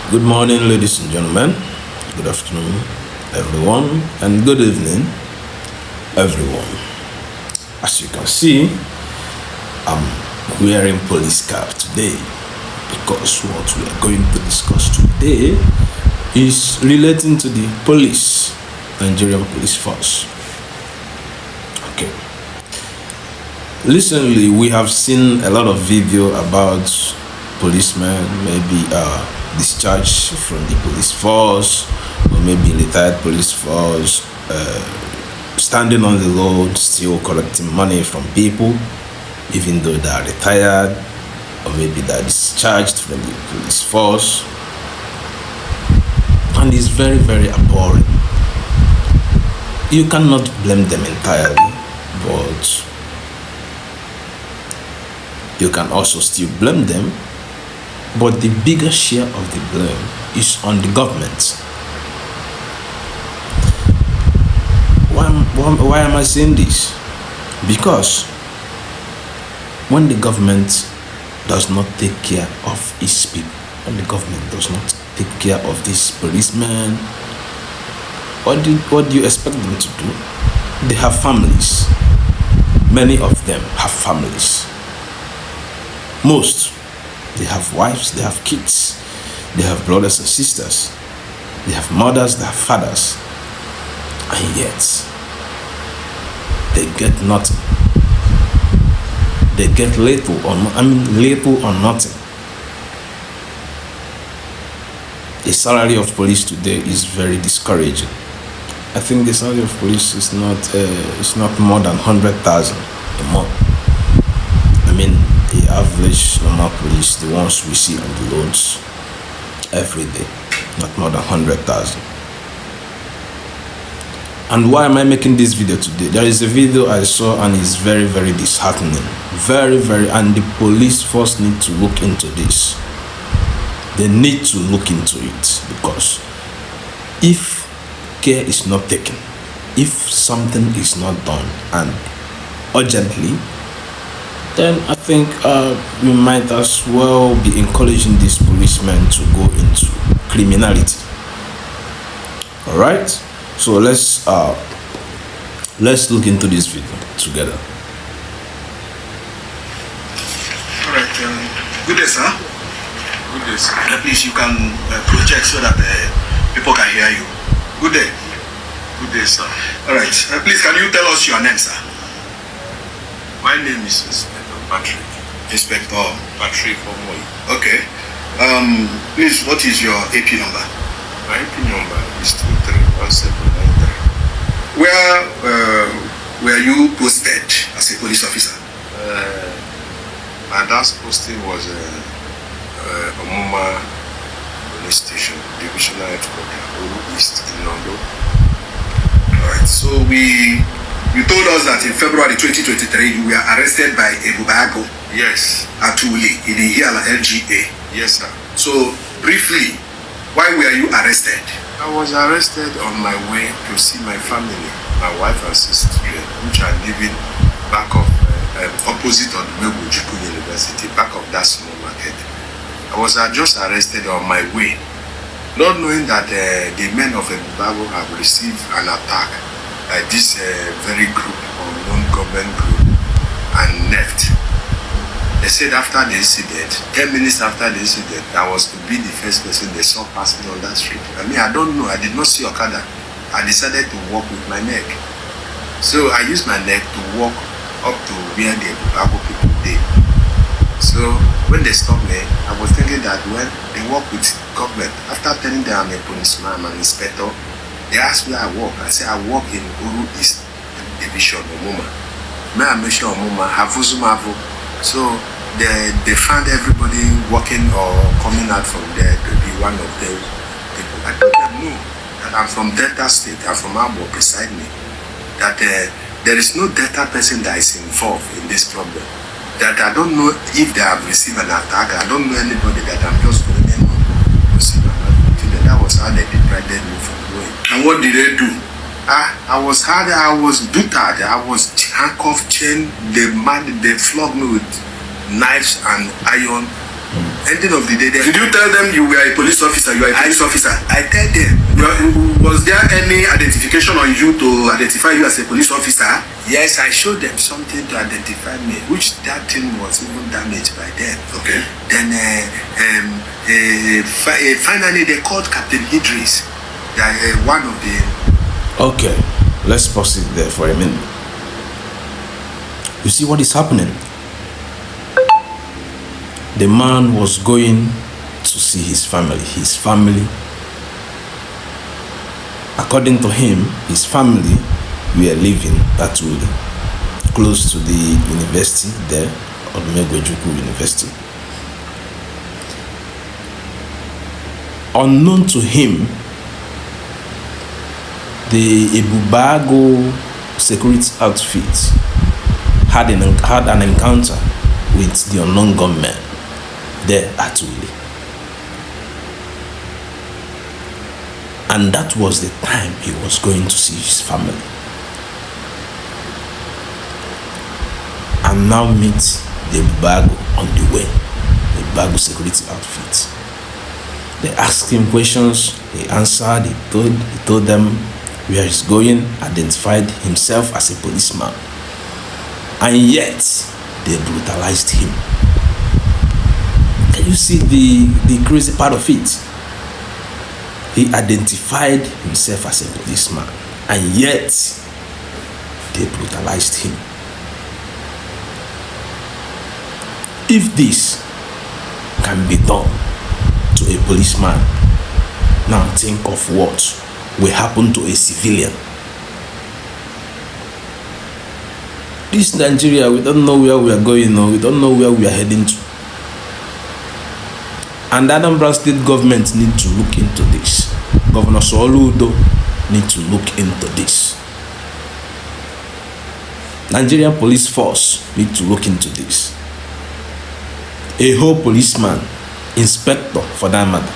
Good morning, ladies and gentlemen. Good afternoon, everyone, and good evening, everyone. As you can see, I'm wearing police cap today because what we are going to discuss today is relating to the police, Nigerian police force. Okay. Recently, we have seen a lot of video about policemen, maybe discharged from the police force, or maybe retired police force, standing on the road, still collecting money from people, even though they are retired, or maybe they are discharged from the police force. And it's very, very abhorrent. You cannot blame them entirely, but you can also still blame them. But the bigger share of the blame is on the government. Why am I saying this? Because when the government does not take care of its people, when the government does not take care of these policemen, what do you expect them to do? They have families. Many of them have families. Most. They have wives, they have kids, they have brothers and sisters, they have mothers, they have fathers, and yet they get nothing. They get little or nothing. The salary of police today is very discouraging. I think the salary of police is not more than 100,000 a month. The average normal police, the ones we see on the roads every day, not more than 100,000. And why am I making this video today? There is a video I saw and it's very, very disheartening. And the police force need to look into this. They need to look into it, because if care is not taken, if something is not done and urgently, then I think we might as well be encouraging these policemen to go into criminality. All right, so let's look into this video together. All right, good day, sir. Good day, sir. Please, you can project so that people can hear you. Good day. Good day, sir. All right, please, can you tell us your name, sir? My name is Patrick. Inspector Patrick Omoy. Okay. Please, what is your AP number? My AP number is 231793. Where were you posted as a police officer? My last posting was Omuma Police Station, Divisional Headquarters, Oru East in London. Alright, so you told us that in February 2023 you were arrested by Ebubago. Yes. Atuli in the Hiala LGA. Yes, sir. So, briefly, why were you arrested? I was arrested on my way to see my family, my wife and sister, which are living back of opposite of Megujuku University, back of that small market. I was just arrested on my way, not knowing that the men of Ebubago have received an attack by this very group or non-government group and left. They said after the incident, 10 minutes after the incident, I was to be the first person they saw passing on that street. I don't know, I did not see Okada. I decided to walk with my neck. So I used my neck to walk up to where the Ebubago people did. So when they stopped me, I was thinking that when they work with government, after telling them I'm a policeman, I'm an inspector, they asked me where I work. I said I work in Oru East Division, Omuma. May I mention Omuma, Havuzumavu. So they found everybody working or coming out from there to be one of those people. I told them no, that I'm from Delta State, I'm from Abo beside me. That there is no Delta person that is involved in this problem. That I don't know if they have received an attack. I don't know anybody, that I'm just going in to see my husband. That was how they deprived me from going. And what did they do? I was hard, I was buttered, I was handcuffed, chained, they flogged me with knives and iron ending of the day. Did you tell them you were a police officer? You are a police officer. I tell them. Was there any identification on you to identify you as a police officer? Yes, I showed them something to identify me, which that thing was even damaged by them. Okay. Then finally they called Captain Idris, one of the. Okay, let's pause it there for a minute. You see what is happening? The man was going to see his family. His family, according to him, his family were living actually close to the university there, Odumegwu Ojukwu University. Unknown to him, the Ebubago security outfit had an encounter with the unknown gunmen there at Uli. And that was the time he was going to see his family. And now meet the Ebubago on the way, the Ebubago security outfit. They asked him questions, he answered, he told them where he's going, identified himself as a policeman. And yet, they brutalized him. Can you see the crazy part of it? He identified himself as a policeman, and yet, they brutalized him. If this can be done to a policeman, now think of what will happen to a civilian. This Nigeria, we don't know where we are going, or we don't know where we are heading to. And the Anambra State government need to look into this. Governor Soludo need to look into this. Nigerian police force need to look into this. A whole policeman, inspector for that matter,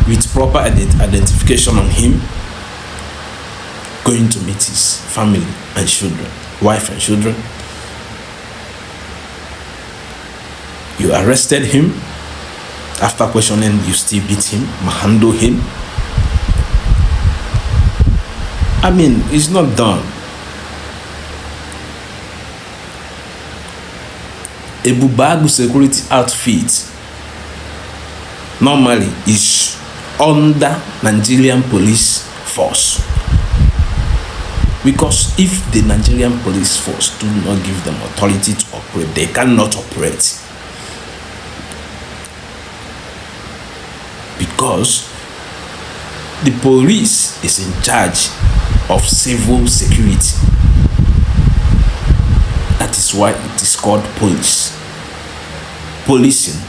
with proper identification on him, going to meet his family and children, wife and children. You arrested him. After questioning, you still beat him, handle him. I mean, it's not done. Ebubago security outfit normally is under Nigerian police force. Because if the Nigerian police force do not give them authority to operate, they cannot operate. Because the police is in charge of civil security. That is why it is called police. Policing.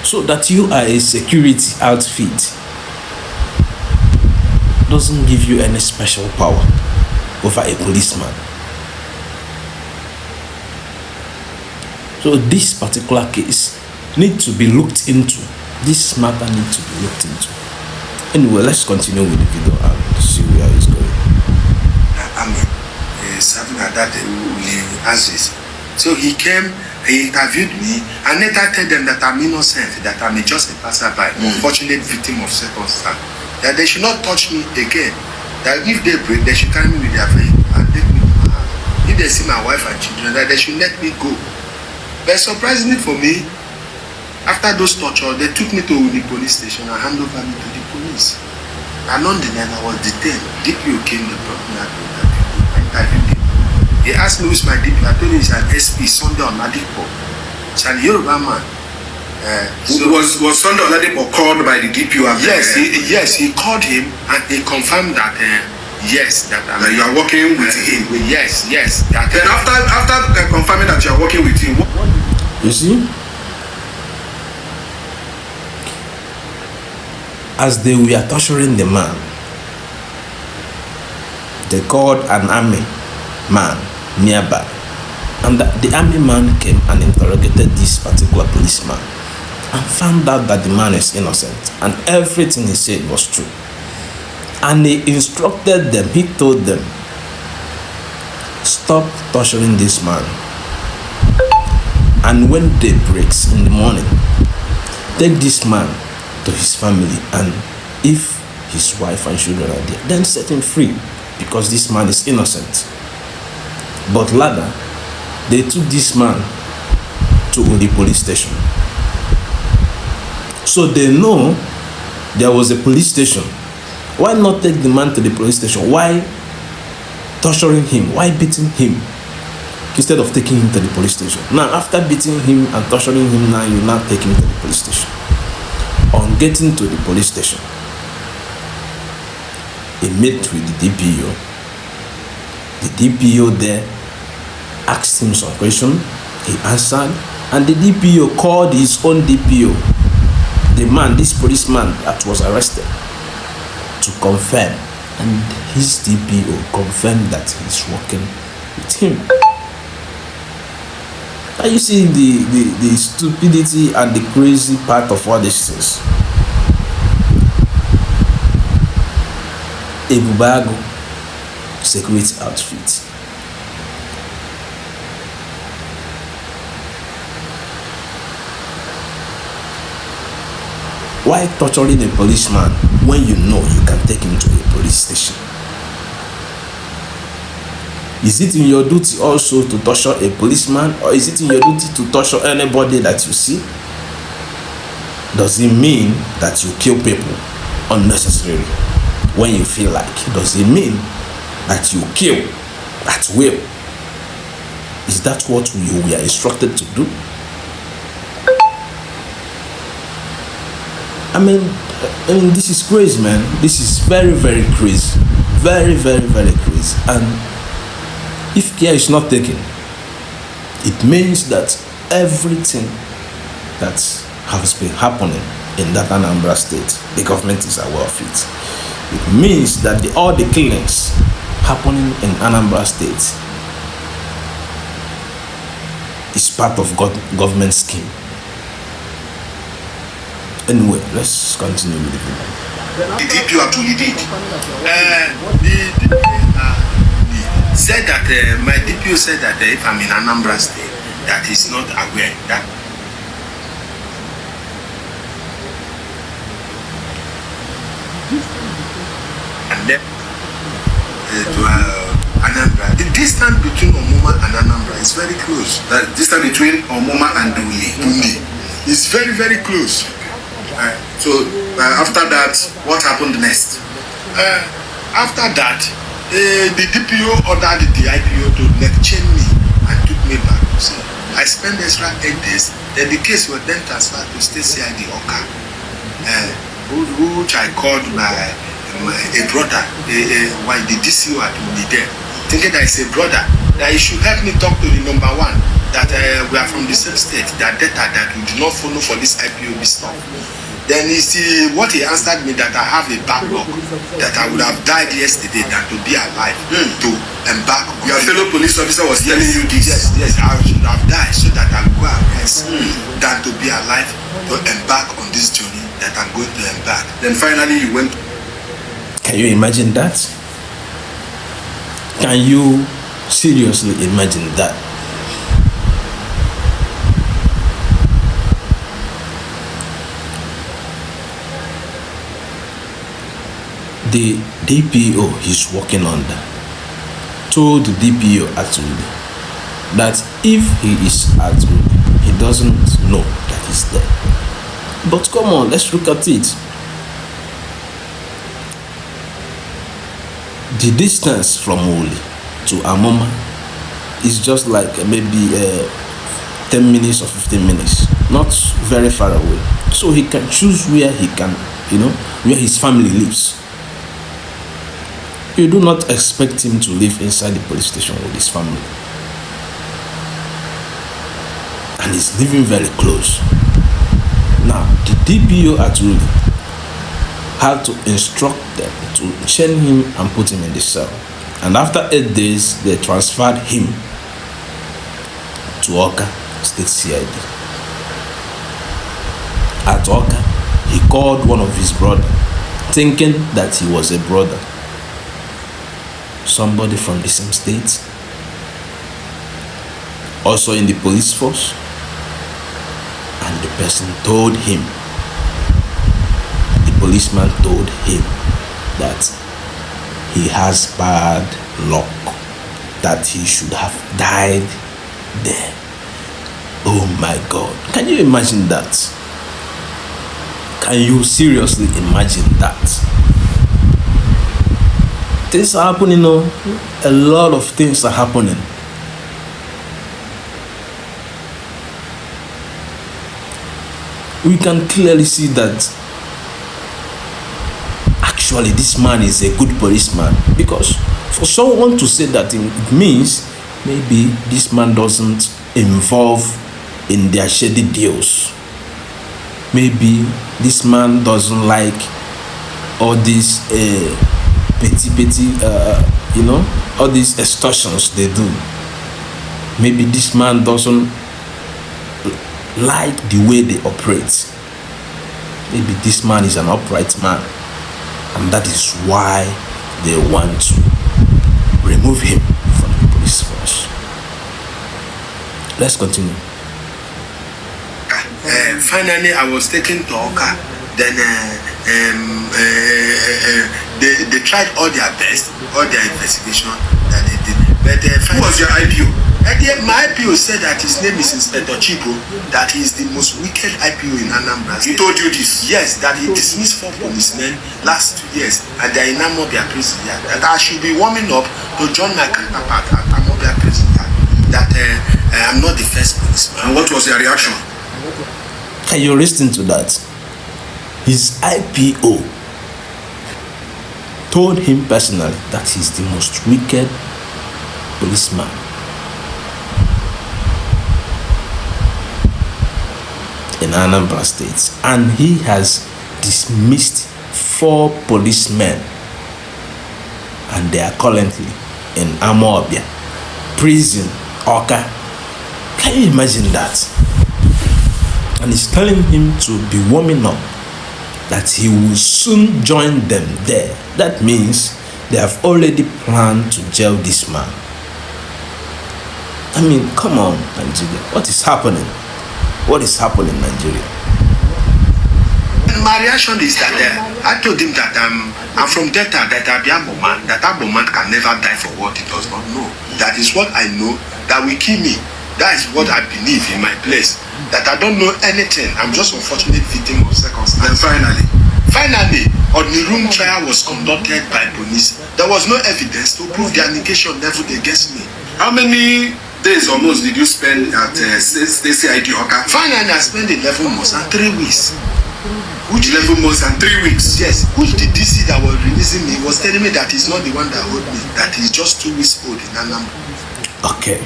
So that you are a security outfit doesn't give you any special power over a policeman. So this particular case needs to be looked into. This matter needs to be looked into. Anyway, let's continue with the video and see where it's going. I'm serving at that Aziz. So he came, he interviewed me, and later told them that I'm innocent, that I'm just a passerby, unfortunate victim of circumstance. That they should not touch me again. That if they break, they should carry me with their vehicle and take me to my house. If they see my wife and children, that they should let me go. But surprisingly for me, after those torture, they took me to the police station and handed over me to the police. And on the night I was detained. DPO came, they brought me out to I interviewed him. He asked me who's my DPO. I told him he's an SP, Sunday Oladipo. It's an Yoruba man. Was Sunday Oladipo called by the DPO? Yes, he called him and he confirmed that yes, that you are working with him. Yes. That, then after confirming that you are working with him, you see, as they were torturing the man, they called an army man nearby, and the army man came and interrogated this particular policeman and found out that the man is innocent and everything he said was true. And he instructed them, he told them stop torturing this man. And when day breaks in the morning, take this man to his family, and if his wife and children are there, then set him free, because this man is innocent. But rather, they took this man to the police station. So they know there was a police station. Why not take the man to the police station? Why torturing him? Why beating him instead of taking him to the police station? Now, after beating him and torturing him, now you now take him to the police station. On getting to the police station, he met with the DPO. The DPO there asked him some question. He answered, and the DPO called his own DPO, the man, this policeman that was arrested, to confirm, and his DPO confirmed that he's working with him. Now you see the stupidity and the crazy part of all these things. Ebubago security outfit. Why torturing a policeman when you know you can take him to a police station? Is it in your duty also to torture a policeman, or is it in your duty to torture anybody that you see? Does it mean that you kill people unnecessarily when you feel like? Does it mean that you kill at will? Is that what we are instructed to do? I mean, this is crazy, man. This is very, very crazy. Very, very, very crazy. And if care is not taken, it means that everything that has been happening in that Anambra state, the government is aware of it. It means that all the killings happening in Anambra state is part of government scheme. Anyway, let's continue with the video. The DPO actually did. Said that my DPO said that if I'm in Anambra state, that he's not aware that. And then to Anambra, the distance between Omoma and Anambra is very close. The distance between Omoma and Duli is very, very close. So after that, what happened next? After that, the DPO ordered the IPO to chain me and took me back. So I spent extra 8 days. Then the case was then transferred to State CID Oka, which I called a brother, why the DCO had me there, thinking that it's a brother, that he should help me talk to the number one, that we are from the same state, that data that we do not follow for this IPOB stuff. Then you see what he answered me, that I have a backlog, that I would have died yesterday than to be alive to embark. Your fellow police officer was telling you this? Yes, I should have died so that I will go and rest than to be alive to embark on this journey that I'm going to embark. Then finally you went. Can you imagine that? Can you seriously imagine that? The DPO he's working under told the DPO actually that if he is at Rudi, he doesn't know that he's there. But come on, let's look at it. The distance from Uli to Amoma is just like maybe 10 minutes or 15 minutes, not very far away. So he can choose where he can, where his family lives. You do not expect him to live inside the police station with his family. And he's living very close. Now, the DPO at Rudi had to instruct them to chain him and put him in the cell. And after 8 days, they transferred him to Oka State CID. At Oka, he called one of his brothers, thinking that he was a brother, somebody from the same state, also in the police force, and the person told him, the policeman told him that he has bad luck, that he should have died there. Oh my God, can you imagine that? Can you seriously imagine that? Things are happening, a lot of things are happening. We can clearly see that actually this man is a good policeman, because for someone to say that, it means maybe this man doesn't involve in their shady deals. Maybe this man doesn't like all these petty all these extortions they do. Maybe this man doesn't like the way they operate. Maybe this man is an upright man, and that is why they want to remove him from the police force. Let's continue. Finally, I was taken to Oka. Then they tried all their best, all their investigation that they did. But who was your IPO? My IPO said that his name is Inspector Chico, that he is the most wicked IPO in Anambra State. He told you this? Yes, that he dismissed 4 policemen last 2 years, and they are in Amobia prison. That I should be warming up to join my counterpart at Amobia prison. That I'm not the first policeman. And what was your reaction? Can you listen to that? His IPO told him personally that he's the most wicked policeman. In Anambra State, and he has dismissed 4 policemen, and they are currently in Amobia prison, Oka. Can you imagine that? And he's telling him to be warming up, that he will soon join them there. That means they have already planned to jail this man. I mean, come on, Nigeria. What is happening? What is happening in Nigeria? My reaction is that I told him that I'm from Delta, that I be Abo man, that Abo man can never die for what he does not know. That is what I know that will kill me. That is what I believe in my place. That I don't know anything. I'm just an unfortunate victim of circumstance. Then finally, on the room trial was conducted by police. There was no evidence to prove the allegation leveled against me. How many days almost did you spend at CID Oka? Finally, I spent 11 months and 3 weeks. Which 11 months and 3 weeks? Yes. Which the DC that was releasing me was telling me that he's not the one that owed me. That he's just 2 weeks old in Anambra. Okay.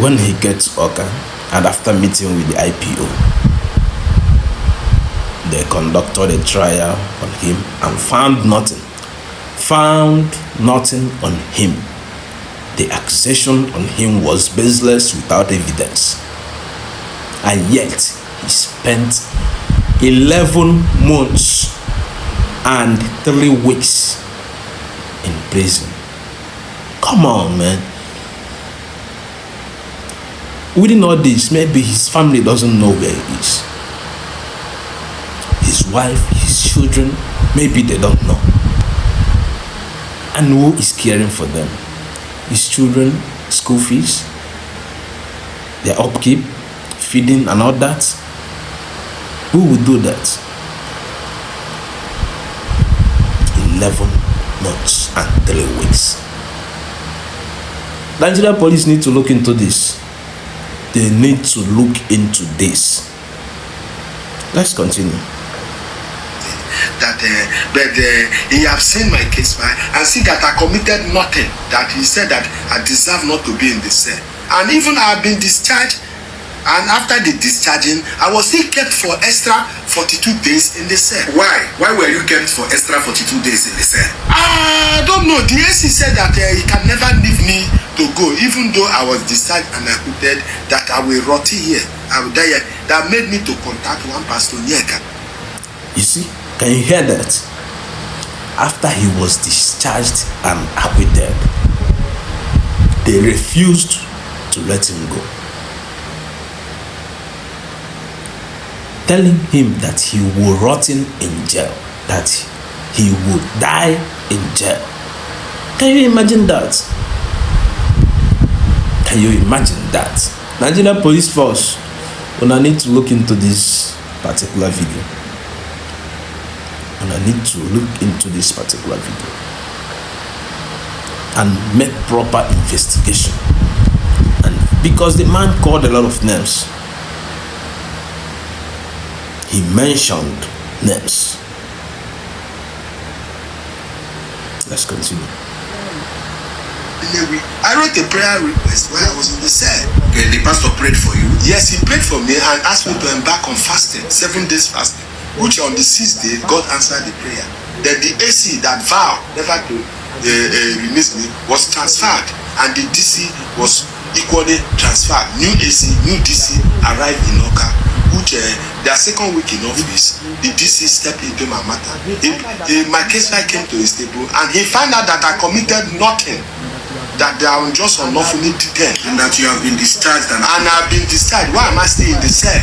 When he gets Oka, and after meeting with the IPO, they conducted a trial on him and found nothing on him. The accusation on him was baseless, without evidence, and yet he spent 11 months and 3 weeks in prison. Come on, man. Within all this, maybe his family doesn't know where he is. His wife, his children, maybe they don't know. And who is caring for them? His children, school fees, their upkeep, feeding and all that. Who would do that? 11 months and 3 weeks. The Nigerian police need to look into this. They need to look into this. Let's continue. That but he have seen my case file and see that I committed nothing. That he said that I deserve not to be in the cell. And even I have been discharged, and after the discharging, I was still kept for extra 42 days in the cell. Why? Why were you kept for extra 42 days in the cell? I don't know. The AC said that he can never leave me to go, even though I was discharged and acquitted, that I will rot here. I will die here. That made me to contact one Pastor Nyeka. You see? Can you hear that? after he was discharged and acquitted, they refused to let him go, telling him that he would rot in jail, that he would die in jail. Can you imagine that? Can you imagine that? Nigerian police force, when I need to look into this particular video, and I need to look into this particular video and make proper investigation. And because the man called a lot of names, he mentioned names. Let's continue. I wrote a prayer request while I was in the cell. Okay, the pastor prayed for you. Yes, he prayed for me and asked me to embark on fasting, 7 days fasting, which on the 6th day, God answered the prayer. Then the AC that vowed never to release me was transferred, and the DC was equally transferred. New AC, new DC arrived in Oka, which their second week in office, the DC stepped into my matter. My case file came to his table, and he found out that I committed nothing, that they are just unlawfully detained, And that you have been discharged. And I've been discharged. Why am I still in the cell?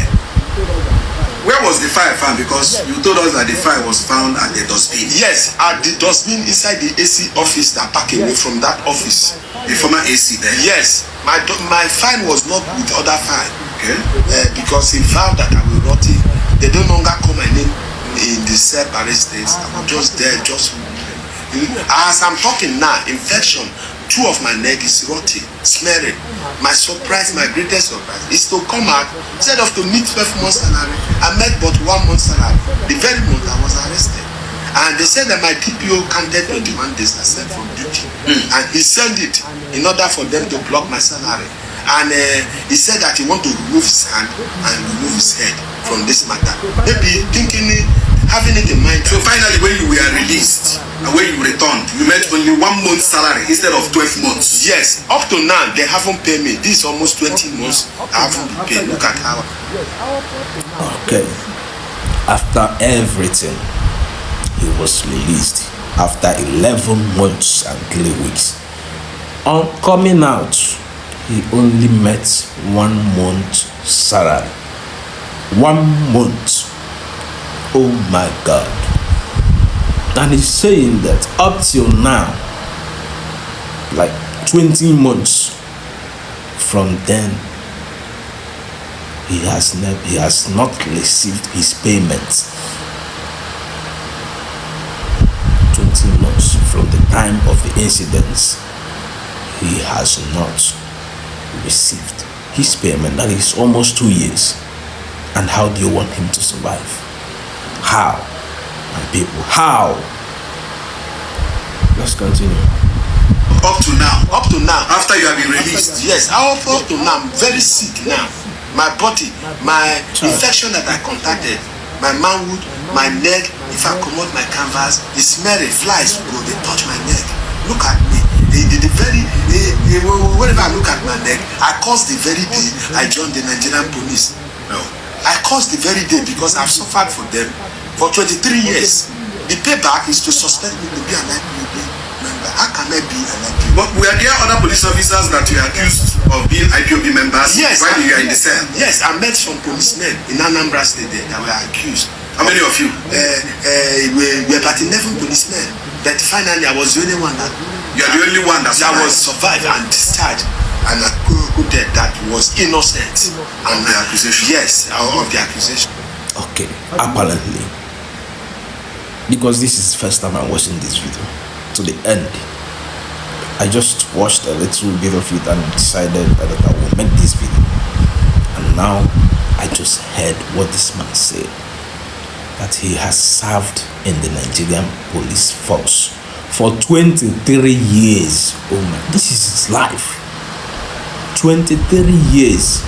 where was the file found? Because you told us that the file was found at the dustbin. Yes, at the dustbin inside the AC office that packed away from that office. The former AC there. Yes, my file was not with other file. Okay. Because he vowed that I will rot in. They don't longer call my name in the separate states. I'm just there, just as I'm talking now. Infection, 2 of my neck is rotting, smearing. My surprise, my greatest surprise, is to come out instead of to meet 12 months salary. I met but 1 month salary. The very month I was arrested, and they said that my DPO counted 21 days I sent from duty, and he sent it in order for them to block my salary. And he said that he want to remove his hand and remove his head from this matter. Maybe thinking, having it in mind. So finally, when you were released and when you returned, you met only 1 month's salary instead of 12 months. Yes, up to now they haven't paid me. This is almost 20 months I haven't been paid. Look at how. Okay. After everything, he was released after 11 months and 3 weeks. On coming out, he only met 1 month salary. 1 month. Oh my God. And he's saying that up till now, like 20 months from then, he has not received his payments. 20 months from the time of the incidents, he has not received his payment. That is almost 2 years. And how do you want him to survive? How? My people, how? Let's continue. Up to now, after you have been released. Yes, up to now, I'm very sick now. My body, my infection that I contacted, my manhood, my neck, if I come out my canvas, the smelly flies go, they touch my neck. Look at me. Whenever I look at my neck, I caused the very day I joined the Nigerian police. No. I caused the very day because I've suffered for them for 23 years. The payback is to suspend me to be an IPOB member. How can I be an IPOB? But were there other police officers that you accused of being IPOB members? Yes. While you are in the cell? Yes, I met some policemen in Anambra State there that were accused. How many of you? We were about 11 policemen. But finally, I was the only one that. You are the only one that was survived and discharged, and that was innocent. And the accusation? Yes, of the accusation. Okay, apparently, because this is the first time I'm watching this video to the end, I just watched a little bit of it and decided that I will make this video. And now I just heard what this man said, that he has served in the Nigerian police force for 23 years. Oh my, this is his life. 23 years.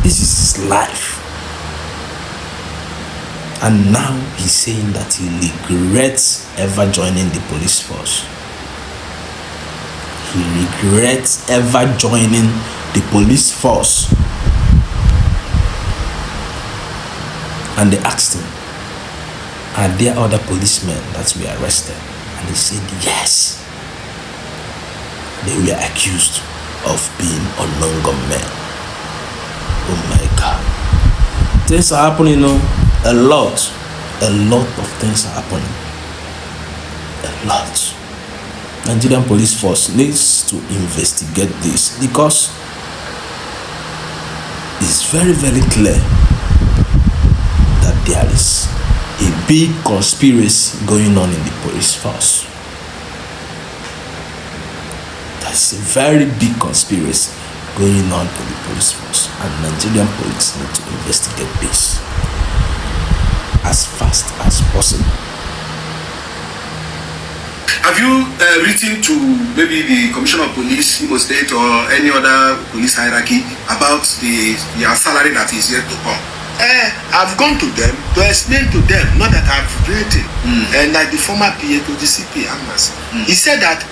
This is his life. And now he's saying that he regrets ever joining the police force. He regrets ever joining the police force. And they asked him, Are there other policemen that were arrested? And he said, yes. They were accused of being unknown gunmen. Oh my God. Things are happening, a lot. A lot of things are happening. A lot. Nigerian police force needs to investigate this because it's very, very clear that there is a big conspiracy going on in the police force. There's a very big conspiracy going on in the police force, and Nigerian police need to investigate this as fast as possible. Have you written to maybe the Commissioner of Police, Imo State, or any other police hierarchy about their salary that is yet to come? I've gone to them to explain to them, not that I've written, like the former PA to the CP, Amas. He said that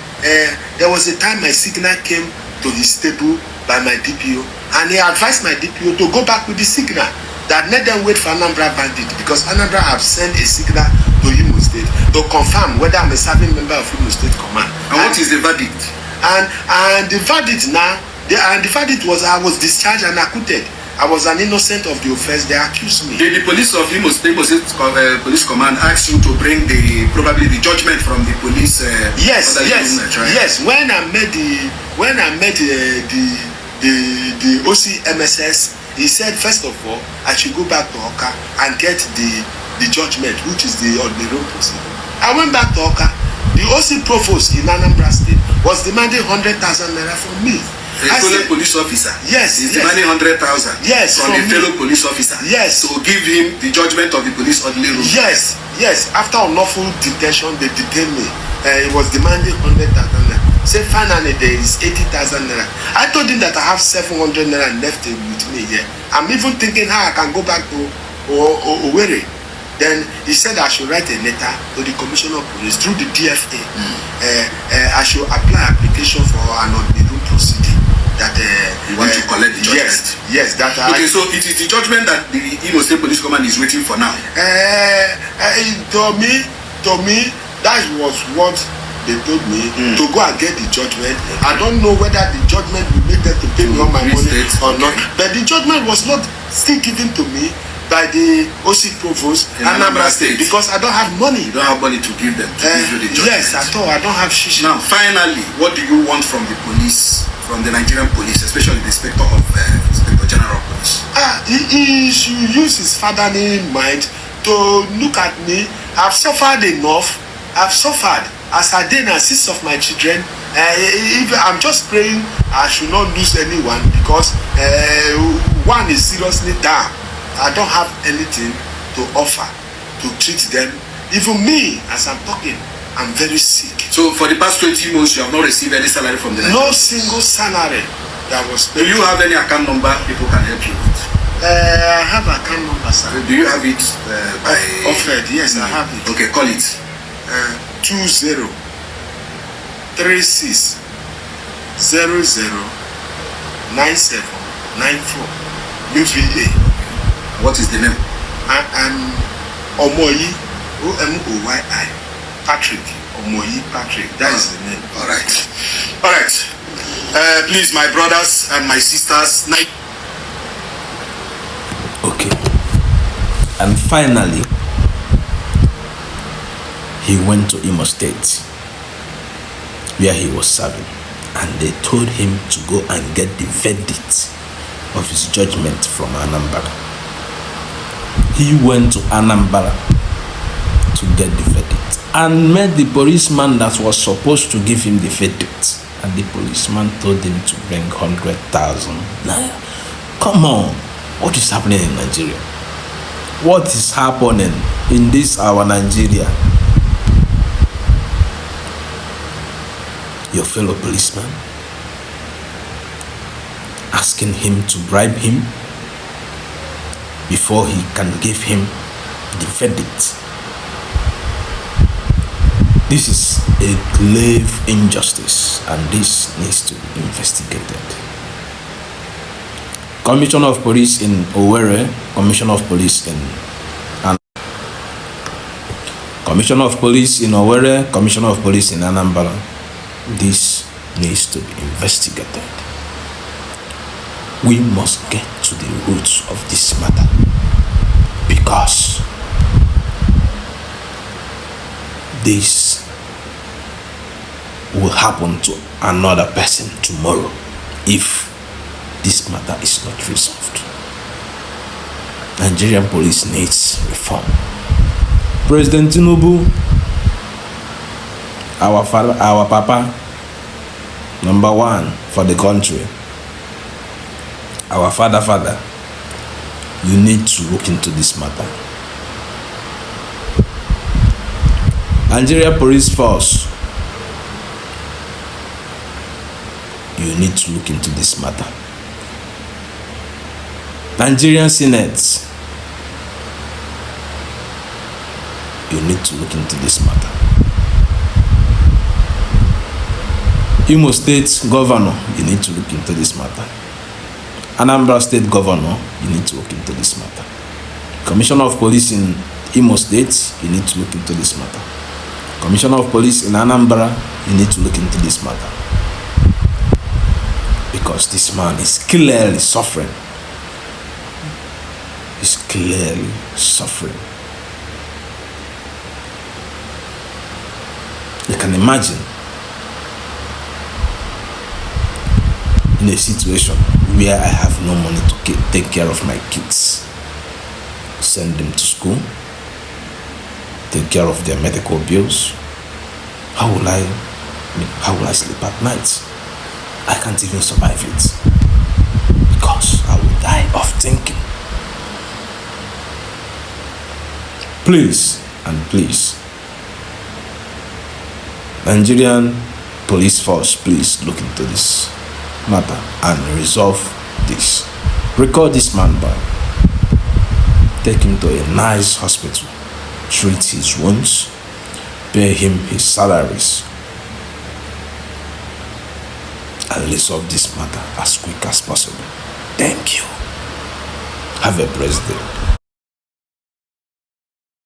there was a time my signal came to his table by my DPO, and he advised my DPO to go back with the signal, that let them wait for Anambra Bandit, because Anambra have sent a signal to Imo State to confirm whether I'm a serving member of Imo State Command. And what is the verdict? And the verdict now, the verdict was I was discharged and acquitted. I was an innocent of the offense they accused me. Did the police of Imo State Police Command ask you to bring probably the judgment from the police? Yes. Unit, right? Yes. When I met the OC MSS, he said first of all I should go back to Oka and get the judgment, which is the road proceeding. I went back to Oka. The OC Provost in Anambra State was demanding 100,000 naira from me. A fellow police officer. Yes. He's demanding 100,000. Yes. From a fellow police officer. Yes. To give him the judgment of the police ordinary rule. Yes. After unlawful detention, they detained me. He was demanding 100,000 naira. Say finally there is 80,000 naira. I told him that I have 700 naira left with me here. I'm even thinking how I can go back to Owerri. Then he said I should write a letter to the Commissioner of Police through the DFA. I should apply application for an ordinary proceeding. That you want to collect the judgment. Yes. That okay, so it is the judgment that the Imo State Police Command is waiting for now. To me, that was what they told me to go and get the judgment. I don't know whether the judgment will make them to pay me all my money or not. But the judgment was not still given to me by the OC Provost in Anambra State because I don't have money. You don't have money to give them to give you the judgment. Yes, at all. I don't have shishi. Now, finally, what do you want from the police, from the Nigerian police, especially the Inspector General of Police? He should use his fatherly mind to look at me. I've suffered enough. I've suffered as I did and 6 of my children. I'm just praying I should not lose anyone because one is seriously down. I don't have anything to offer to treat them. Even me, as I'm talking, I'm very sick. So for the past 20 months, you have not received any salary from the No single salary that was paid. Do you have any account number people can help you with? I have account number, sir. Do you have it by... Offered, yes, I have it. Okay, call it. 20 36 00 97 94 UVA. What is the name? I'm Omoyi, Omoyi Patrick. Omoyi Patrick. That is the name. All right. Please, my brothers and my sisters. Okay. And finally, he went to Imo State, where he was serving, and they told him to go and get the verdict of his judgment from Anambra. He went to Anambra to get the verdict and met the policeman that was supposed to give him the verdict, and the policeman told him to bring 100,000 naira. Come on, what is happening in Nigeria? What is happening in this our Nigeria? Your fellow policeman asking him to bribe him before he can give him the verdict. This is a grave injustice, and this needs to be investigated. Commissioner of Police in Owerri, Commissioner of Police in Commissioner of Police in Owerri, Commissioner of Police in Anambra. This needs to be investigated. We must get to the roots of this matter, because this will happen to another person tomorrow if this matter is not resolved. Nigerian police needs reform. President Tinubu, our father, our papa, number one for the country, our father, you need to look into this matter. Nigeria Police Force, you need to look into this matter. Nigerian Senate, you need to look into this matter. Imo State Governor, you need to look into this matter. Anambra State Governor, you need to look into this matter. Commissioner of Police in Imo State, you need to look into this matter. Commissioner of Police in Anambra, you need to look into this matter. Because this man is clearly suffering. He's clearly suffering. You can imagine in a situation where I have no money to take care of my kids, send them to school, take care of their medical bills. How will I sleep at night? I can't even survive it, because I will die of thinking. Please and please, Nigerian Police Force, please look into this matter and resolve this. Record this man back, take him to a nice hospital, treat his wounds, pay him his salaries, and resolve this matter as quick as possible. Thank you. Have a blessed day.